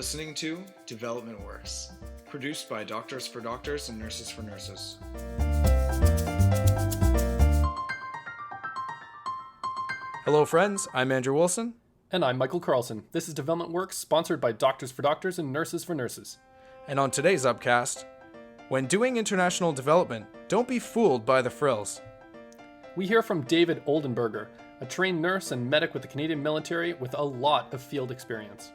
listening to Development Works, produced by Doctors for Doctors and Nurses for Nurses. Hello friends, I'm Andrew Wilson. And I'm Michael Carlson. This is Development Works, sponsored by Doctors for Doctors and Nurses for Nurses. And on today's upcast, when doing international development, don't be fooled by the frills. We hear from David Oldenburger, a trained nurse and medic with the Canadian military with a lot of field experience.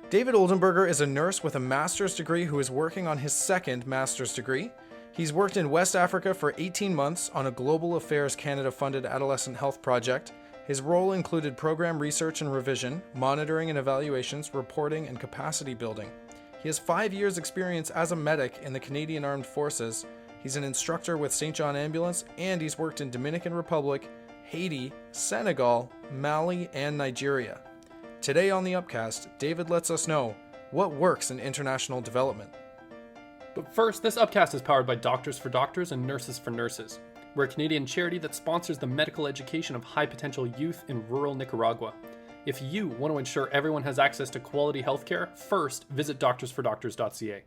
David Oldenburger is a nurse with a master's degree who is working on his second master's degree. He's worked in West Africa for 18 months on a Global Affairs Canada-funded adolescent health project. His role included program research and revision, monitoring and evaluations, reporting, and capacity building. He has 5 years' experience as a medic in the Canadian Armed Forces. He's an instructor with St. John Ambulance, and he's worked in Dominican Republic, Haiti, Senegal, Mali, and Nigeria. Today on the Upcast, David lets us know what works in international development. But first, this Upcast is powered by Doctors for Doctors and Nurses for Nurses. We're a Canadian charity that sponsors the medical education of high-potential youth in rural Nicaragua. If you want to ensure everyone has access to quality healthcare, first visit doctorsfordoctors.ca.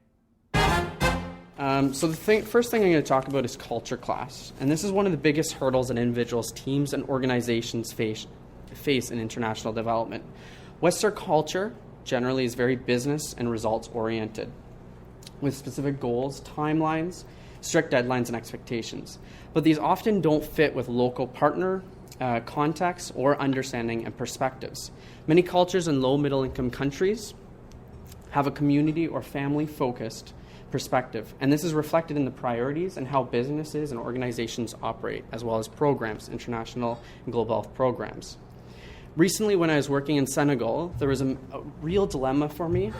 So the first thing I'm going to talk about is culture clash. And this is one of the biggest hurdles that individuals, teams, and organizations face in international development. Western culture generally is very business and results oriented, with specific goals, timelines, strict deadlines, and expectations. But these often don't fit with local partner contexts or understanding and perspectives. Many cultures in low middle income countries have a community or family focused perspective, and this is reflected in the priorities and how businesses and organizations operate, as well as programs, international and global health programs. Recently, when I was working in Senegal, there was a real dilemma for me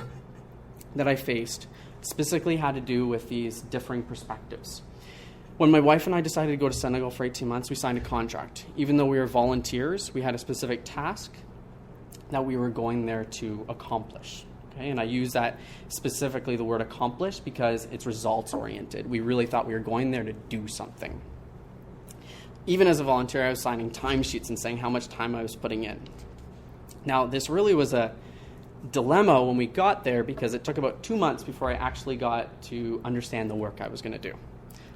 that I faced, specifically had to do with these differing perspectives. When my wife and I decided to go to Senegal for 18 months, we signed a contract. Even though we were volunteers, we had a specific task that we were going there to accomplish. Okay? And I use that specifically, the word accomplish, because it's results oriented. We really thought we were going there to do something. Even as a volunteer, I was signing timesheets and saying how much time I was putting in. Now, this really was a dilemma when we got there, because it took about 2 months before I actually got to understand the work I was going to do.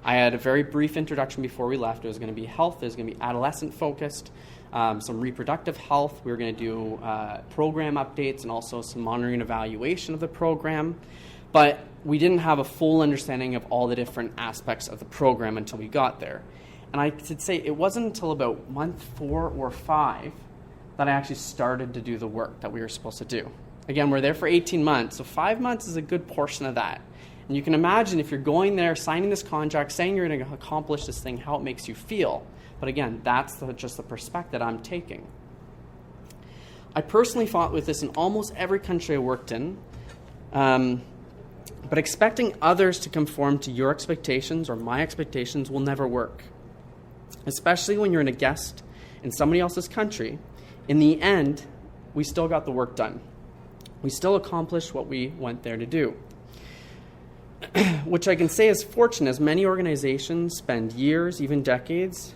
I had a very brief introduction before we left. It was going to be health. It was going to be adolescent focused, some reproductive health. We were going to do program updates and also some monitoring and evaluation of the program. But we didn't have a full understanding of all the different aspects of the program until we got there. And I could say it wasn't until about month 4 or 5 that I actually started to do the work that we were supposed to do. Again, we're there for 18 months, so 5 months is a good portion of that. And you can imagine if you're going there, signing this contract, saying you're going to accomplish this thing, how it makes you feel. But again, that's just the perspective that I'm taking. I personally fought with this in almost every country I worked in, but expecting others to conform to your expectations or my expectations will never work. Especially when you're a guest in somebody else's country. In the end, we still got the work done. We still accomplished what we went there to do. Which I can say is fortunate, as many organizations spend years, even decades,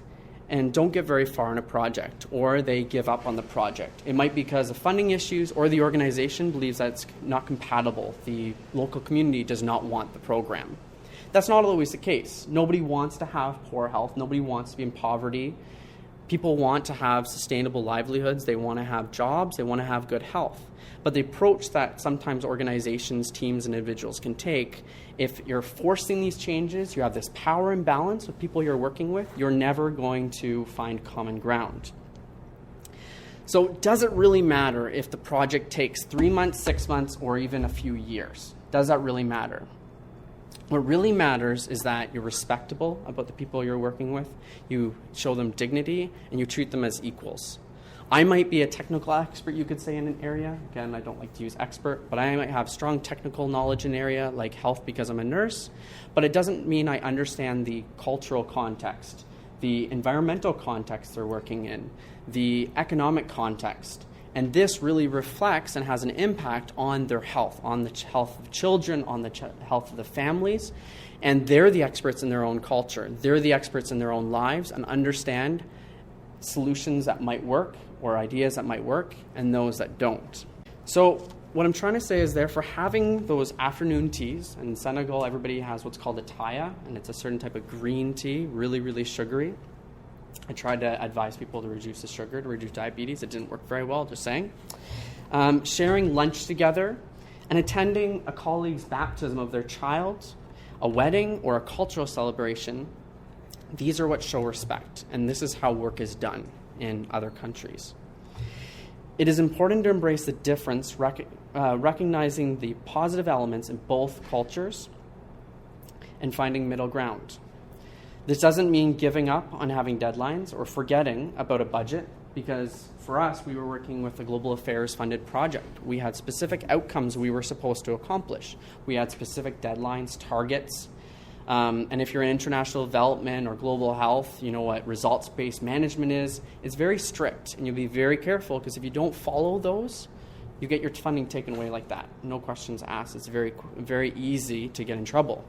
and don't get very far in a project, or they give up on the project. It might be because of funding issues, or the organization believes that it's not compatible. The local community does not want the program. That's not always the case. Nobody wants to have poor health. Nobody wants to be in poverty. People want to have sustainable livelihoods. They want to have jobs. They want to have good health. But the approach that sometimes organizations, teams, and individuals can take, if you're forcing these changes, you have this power imbalance with people you're working with, you're never going to find common ground. So does it really matter if the project takes 3 months, 6 months, or even a few years? Does that really matter? What really matters is that you're respectable about the people you're working with, you show them dignity, and you treat them as equals. I might be a technical expert, you could say, in an area. Again, I don't like to use expert, but I might have strong technical knowledge in an area like health because I'm a nurse, but it doesn't mean I understand the cultural context, the environmental context they're working in, the economic context. And this really reflects and has an impact on their health, on the health of children, on the health of the families. And they're the experts in their own culture. They're the experts in their own lives and understand solutions that might work or ideas that might work and those that don't. So what I'm trying to say is therefore having those afternoon teas, in Senegal everybody has what's called a taya, and it's a certain type of green tea, really, really sugary. I tried to advise people to reduce the sugar, to reduce diabetes. It didn't work very well, just saying. Sharing lunch together and attending a colleague's baptism of their child, a wedding, or a cultural celebration. These are what show respect, and this is how work is done in other countries. It is important to embrace the difference, recognizing the positive elements in both cultures and finding middle ground. This doesn't mean giving up on having deadlines or forgetting about a budget, because for us, we were working with a global affairs funded project. We had specific outcomes we were supposed to accomplish. We had specific deadlines, targets. And if you're in international development or global health, you know what results-based management is. It's very strict, and you'll be very careful, because if you don't follow those, you get your funding taken away like that. No questions asked. It's very, very easy to get in trouble.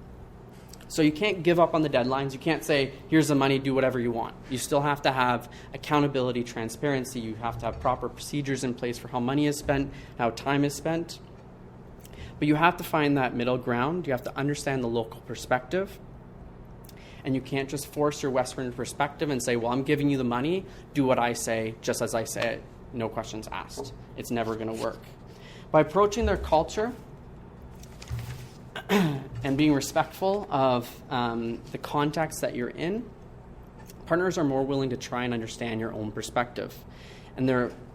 So you can't give up on the deadlines. You can't say, here's the money, do whatever you want. You still have to have accountability, transparency. You have to have proper procedures in place for how money is spent, how time is spent. But you have to find that middle ground. You have to understand the local perspective. And you can't just force your Western perspective and say, well, I'm giving you the money, do what I say, just as I say it, no questions asked. It's never going to work. By approaching their culture and being respectful of the context that you're in, partners are more willing to try and understand your own perspective, and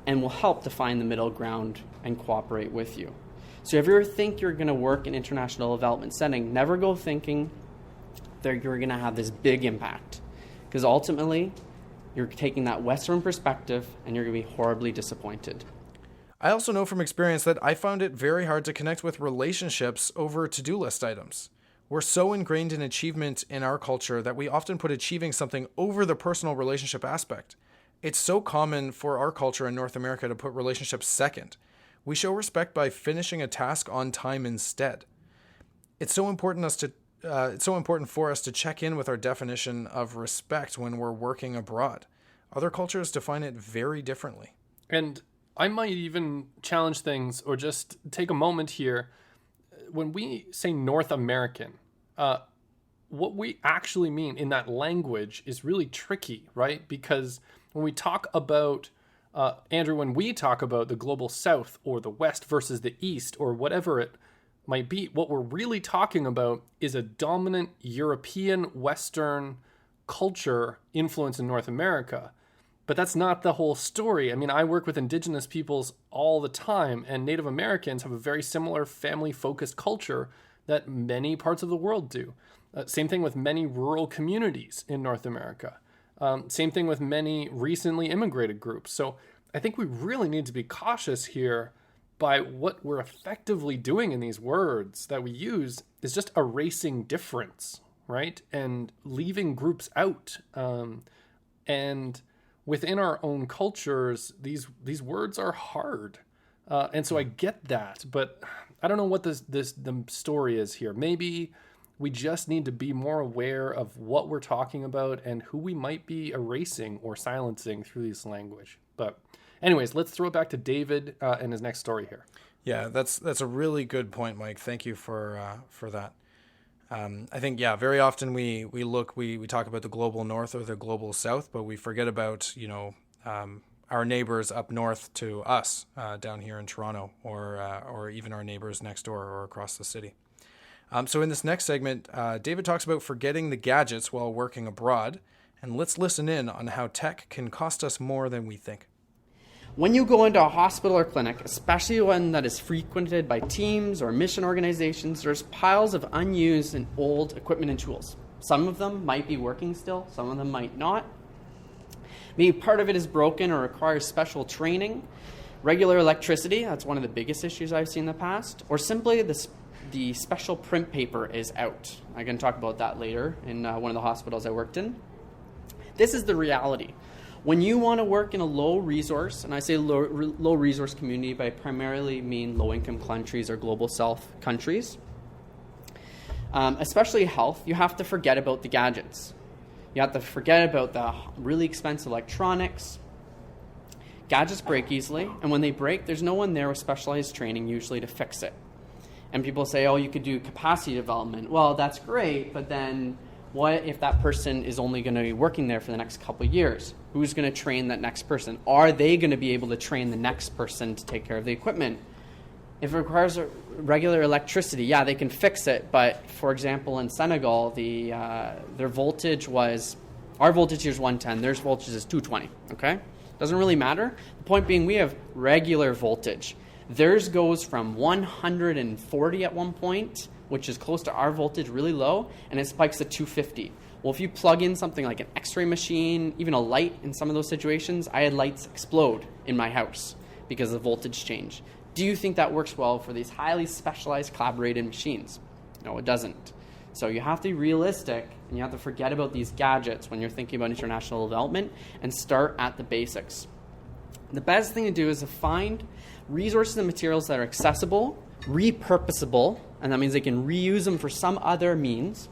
will help to find the middle ground and cooperate with you. So if you ever think you're going to work in international development setting, never go thinking that you're going to have this big impact, because ultimately you're taking that Western perspective and you're going to be horribly disappointed. I also know from experience that I found it very hard to connect with relationships over to-do list items. We're so ingrained in achievement in our culture that we often put achieving something over the personal relationship aspect. It's so common for our culture in North America to put relationships second. We show respect by finishing a task on time instead. It's so important for us to check in with our definition of respect when we're working abroad. Other cultures define it very differently. And I might even challenge things, or just take a moment here. When we say North American, what we actually mean in that language is really tricky, right? Because when we talk about Andrew, when we talk about the global South or the West versus the East or whatever it might be, what we're really talking about is a dominant European Western culture influence in North America. But that's not the whole story. I mean, I work with indigenous peoples all the time, and Native Americans have a very similar family-focused culture that many parts of the world do. Same thing with many rural communities in North America. Same thing with many recently immigrated groups. So I think we really need to be cautious here by what we're effectively doing in these words that we use is just erasing difference, right? And leaving groups out. And within our own cultures, these words are hard. And so I get that, but I don't know what the story is here. Maybe we just need to be more aware of what we're talking about and who we might be erasing or silencing through this language. But anyways, let's throw it back to David and his next story here. Yeah, that's a really good point, Mike. Thank you for that. I think, very often we talk about the global north or the global south, but we forget about, our neighbors up north to us down here in Toronto, or even our neighbors next door or across the city. So in this next segment, David talks about forgetting the gadgets while working abroad, and let's listen in on how tech can cost us more than we think. When you go into a hospital or clinic, especially one that is frequented by teams or mission organizations, there's piles of unused and old equipment and tools. Some of them might be working still, some of them might not. Maybe part of it is broken or requires special training. Regular electricity, that's one of the biggest issues I've seen in the past. Or simply the special print paper is out. I can talk about that later in one of the hospitals I worked in. This is the reality. When you want to work in a low resource, and I say low resource community, but I primarily mean low income countries or global south countries, especially health, you have to forget about the gadgets. You have to forget about the really expensive electronics. Gadgets break easily, and when they break, there's no one there with specialized training usually to fix it. And people say, oh, you could do capacity development. Well, that's great, but then what if that person is only going to be working there for the next couple of years? Who's going to train that next person? Are they going to be able to train the next person to take care of the equipment? If it requires regular electricity, yeah, they can fix it. But for example, in Senegal, their voltage was, our voltage here is 110, theirs voltage is 220, okay? Doesn't really matter. The point being, we have regular voltage. Theirs goes from 140 at one point, which is close to our voltage, really low, and it spikes to 250. Well, if you plug in something like an x-ray machine, even a light in some of those situations, I had lights explode in my house because of the voltage change. Do you think that works well for these highly specialized collaborated machines? No, it doesn't. So you have to be realistic, and you have to forget about these gadgets when you're thinking about international development and start at the basics. The best thing to do is to find resources and materials that are accessible, repurposable, and that means they can reuse them for some other means,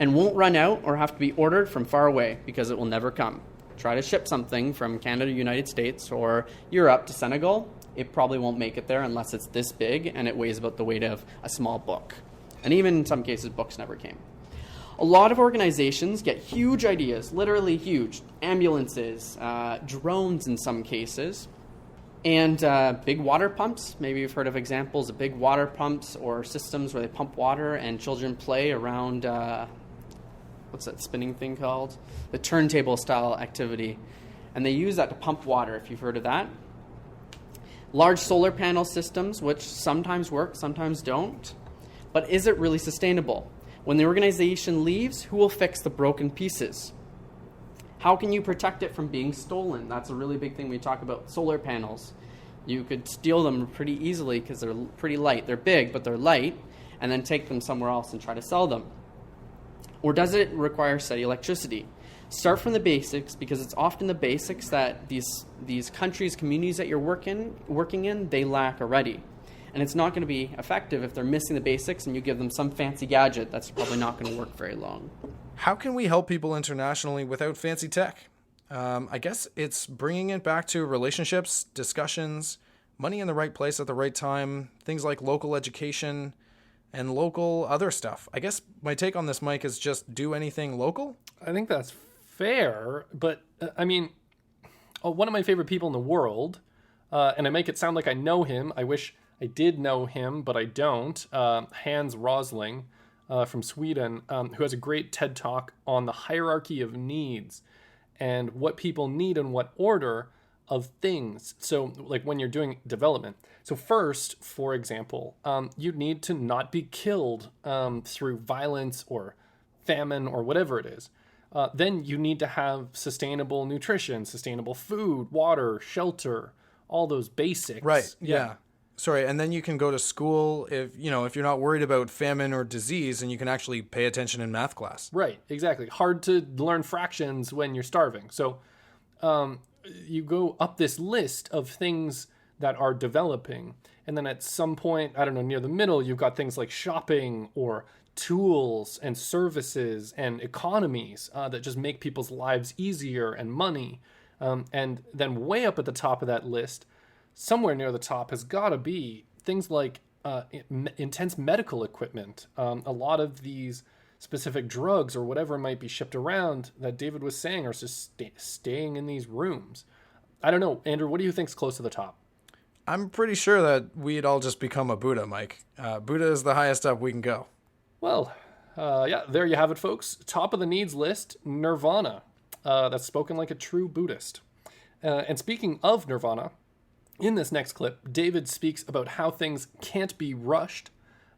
and won't run out or have to be ordered from far away because it will never come. Try to ship something from Canada, United States, or Europe to Senegal, it probably won't make it there unless it's this big and it weighs about the weight of a small book. And even in some cases, books never came. A lot of organizations get huge ideas, literally huge, ambulances, drones in some cases, and big water pumps. Maybe you've heard of examples of big water pumps or systems where they pump water and children play around, what's that spinning thing called? The turntable style activity. And they use that to pump water, if you've heard of that. Large solar panel systems, which sometimes work, sometimes don't. But is it really sustainable? When the organization leaves, who will fix the broken pieces? How can you protect it from being stolen? That's a really big thing when we talk about solar panels. You could steal them pretty easily because they're pretty light. They're big, but they're light, and then take them somewhere else and try to sell them. Or does it require steady electricity? Start from the basics, because it's often the basics that these countries, communities that you're working in, they lack already. And it's not going to be effective if they're missing the basics and you give them some fancy gadget that's probably not going to work very long. How can we help people internationally without fancy tech? I guess it's bringing it back to relationships, discussions, money in the right place at the right time, things like local education and local other stuff. I guess my take on this, Mike, is just do anything local. I think that's fair, but I mean, one of my favorite people in the world, and I make it sound like I know him. I wish I did know him, but I don't. Hans Rosling from Sweden, who has a great TED Talk on the hierarchy of needs and what people need in what order of things. So like when you're doing development. So first, for example, you need to not be killed through violence or famine or whatever it is. Then you need to have sustainable nutrition, sustainable food, water, shelter, all those basics. Right. Yeah. Sorry, and then you can go to school if you're not worried about famine or disease, and you can actually pay attention in math class. Right, exactly. Hard to learn fractions when you're starving. So you go up this list of things that are developing, and then at some point, I don't know, near the middle, you've got things like shopping or tools and services and economies that just make people's lives easier and money. And then way up at the top of that list, somewhere near the top, has got to be things like intense medical equipment. A lot of these specific drugs or whatever might be shipped around that David was saying are just staying in these rooms. I don't know. Andrew, what do you think's close to the top? I'm pretty sure that we'd all just become a Buddha, Mike. Buddha is the highest up we can go. Well, yeah, there you have it, folks. Top of the needs list, nirvana. That's spoken like a true Buddhist. And speaking of nirvana, in this next clip, David speaks about how things can't be rushed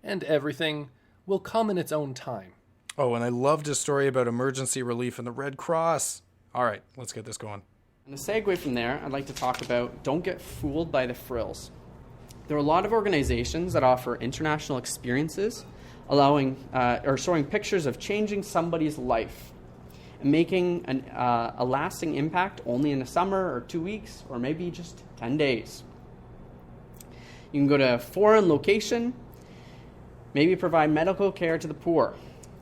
and everything will come in its own time. Oh, and I loved his story about emergency relief and the Red Cross. All right, let's get this going. And to segue from there, I'd like to talk about don't get fooled by the frills. There are a lot of organizations that offer international experiences, allowing or showing pictures of changing somebody's life and making a lasting impact only in the summer or 2 weeks or maybe just 10 days. You can go to a foreign location, maybe provide medical care to the poor,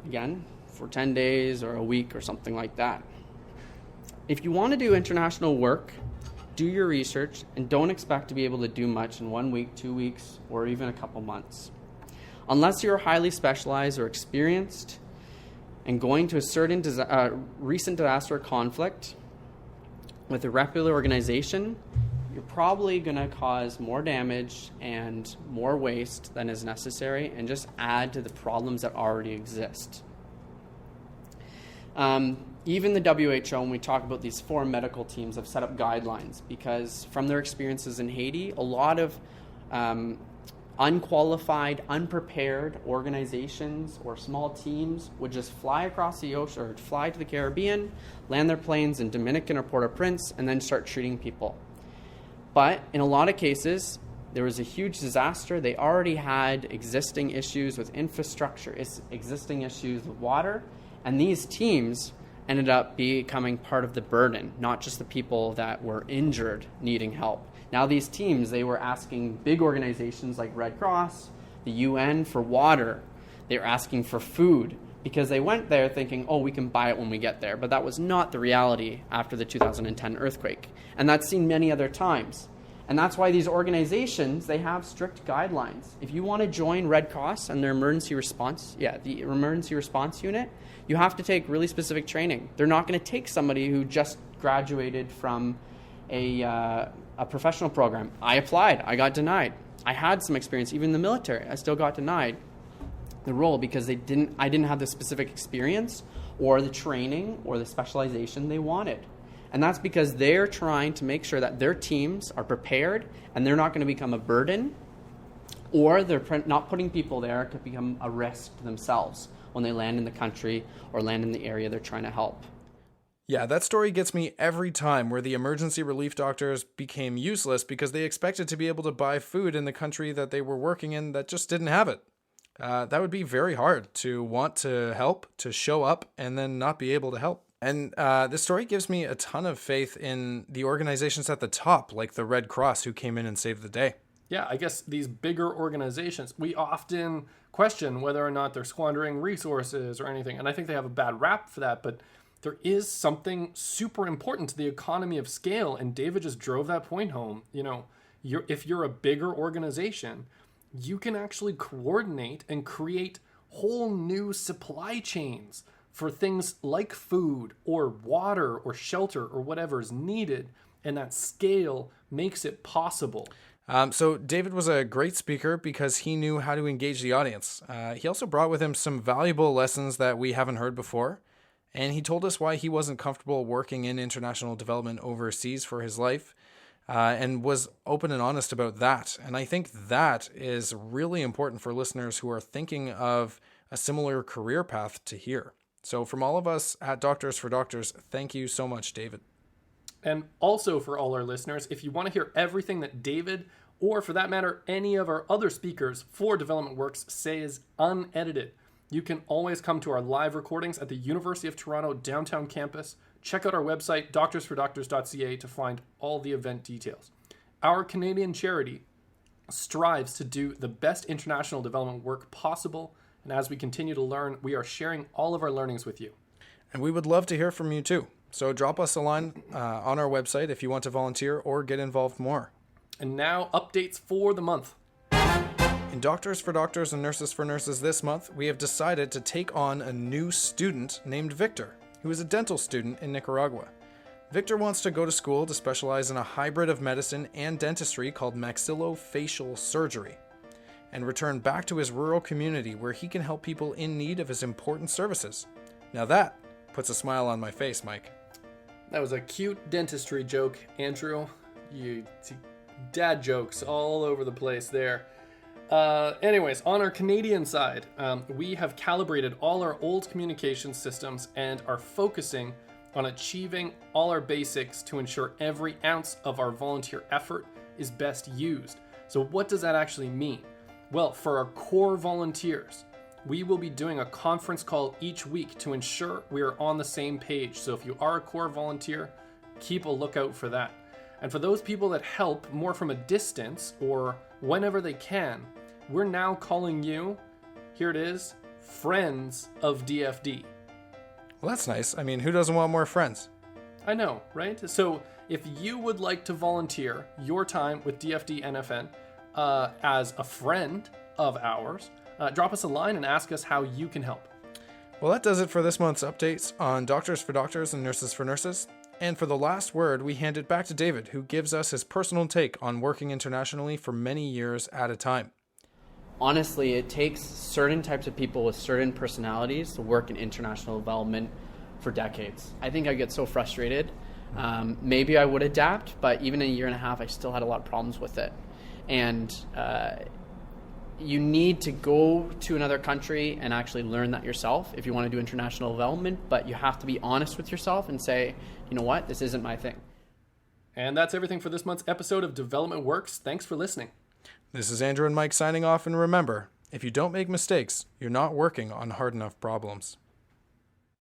again, for 10 days or a week or something like that. If you want to do international work, do your research, and don't expect to be able to do much in 1 week, 2 weeks, or even a couple months. Unless you're highly specialized or experienced and going to a certain recent disaster or conflict with a reputable organization, you're probably going to cause more damage and more waste than is necessary and just add to the problems that already exist. Even the WHO, when we talk about these 4 medical teams, have set up guidelines because from their experiences in Haiti, a lot of unqualified, unprepared organizations or small teams would just fly across the ocean or fly to the Caribbean, land their planes in Dominican or Port-au-Prince, and then start treating people. But in a lot of cases, there was a huge disaster. They already had existing issues with infrastructure, existing issues with water, and these teams ended up becoming part of the burden, not just the people that were injured needing help. Now these teams, they were asking big organizations like Red Cross, the UN for water. They were asking for food because they went there thinking, oh, we can buy it when we get there. But that was not the reality after the 2010 earthquake. And that's seen many other times. And that's why these organizations, they have strict guidelines. If you want to join Red Cross and their emergency response, the emergency response unit, you have to take really specific training. They're not going to take somebody who just graduated from a professional program. I applied. I got denied. I had some experience, even in the military. I still got denied the role because I didn't have the specific experience or the training or the specialization they wanted. And that's because they're trying to make sure that their teams are prepared and they're not going to become a burden, or they're not putting people there to become a risk to themselves when they land in the country or land in the area they're trying to help. Yeah, that story gets me every time, where the emergency relief doctors became useless because they expected to be able to buy food in the country that they were working in that just didn't have it. That would be very hard to want to help, to show up, and then not be able to help. And this story gives me a ton of faith in the organizations at the top, like the Red Cross, who came in and saved the day. Yeah, I guess these bigger organizations, we often question whether or not they're squandering resources or anything. And I think they have a bad rap for that. But there is something super important to the economy of scale. And David just drove that point home. If you're a bigger organization, you can actually coordinate and create whole new supply chains for things like food or water or shelter or whatever is needed. And that scale makes it possible. So David was a great speaker because he knew how to engage the audience. He also brought with him some valuable lessons that we haven't heard before. And he told us why he wasn't comfortable working in international development overseas for his life, and was open and honest about that. And I think that is really important for listeners who are thinking of a similar career path to hear. So from all of us at Doctors for Doctors, thank you so much, David. And also for all our listeners, if you want to hear everything that David, or for that matter, any of our other speakers for Development Works says unedited, you can always come to our live recordings at the University of Toronto downtown campus. Check out our website, doctorsfordoctors.ca, to find all the event details. Our Canadian charity strives to do the best international development work possible, and as we continue to learn, we are sharing all of our learnings with you. And we would love to hear from you too. So drop us a line on our website if you want to volunteer or get involved more. And now, updates for the month. In Doctors for Doctors and Nurses for Nurses this month, we have decided to take on a new student named Victor, who is a dental student in Nicaragua. Victor wants to go to school to specialize in a hybrid of medicine and dentistry called maxillofacial surgery, and return back to his rural community where he can help people in need of his important services. Now that puts a smile on my face, Mike. That was a cute dentistry joke, Andrew. You dad jokes all over the place there. Anyways, on our Canadian side, we have calibrated all our old communication systems and are focusing on achieving all our basics to ensure every ounce of our volunteer effort is best used. So what does that actually mean? Well, for our core volunteers, we will be doing a conference call each week to ensure we are on the same page. So if you are a core volunteer, keep a lookout for that. And for those people that help more from a distance or whenever they can, we're now calling you, here it is, Friends of DFD. Well, that's nice. I mean, who doesn't want more friends? I know, right? So if you would like to volunteer your time with DFD NFN as a friend of ours, drop us a line and ask us how you can help. Well, that does it for this month's updates on Doctors for Doctors and Nurses for Nurses. And for the last word, we hand it back to David, who gives us his personal take on working internationally for many years at a time. Honestly, it takes certain types of people with certain personalities to work in international development for decades. I think I get so frustrated. Maybe I would adapt, but even in a year and a half, I still had a lot of problems with it. And you need to go to another country and actually learn that yourself if you want to do international development, but you have to be honest with yourself and say, you know what, this isn't my thing. And that's everything for this month's episode of Development Works. Thanks for listening. This is Andrew and Mike signing off, and remember, if you don't make mistakes, you're not working on hard enough problems.